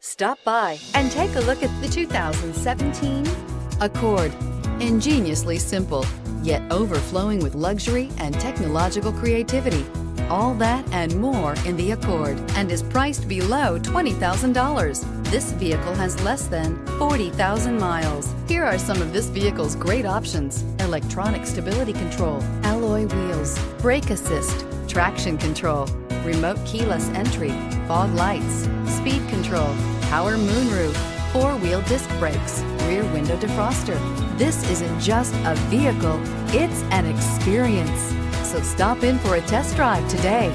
Stop by and take a look at the 2017 Accord. Ingeniously simple, yet overflowing with luxury and technological creativity. All that and more in the Accord, and is priced below $20,000. This vehicle has less than 40,000 miles. Here are some of this vehicle's great options: electronic stability control, alloy wheels, brake assist, traction control, remote keyless entry, fog lights, speed control, power moonroof, four-wheel disc brakes, rear window defroster. This isn't just a vehicle, it's an experience. So stop in for a test drive today.